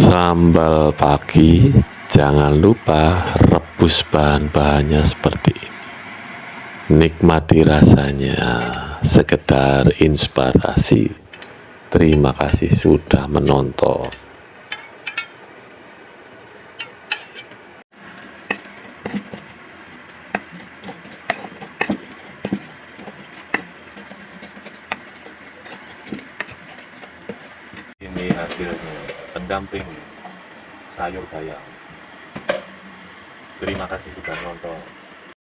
Sambal pagi, jangan lupa rebus bahan-bahannya seperti ini. Nikmati rasanya, sekedar inspirasi. Terima kasih sudah menonton. Ini hasilnya, pendamping sayur bayam. Terima kasih sudah nonton.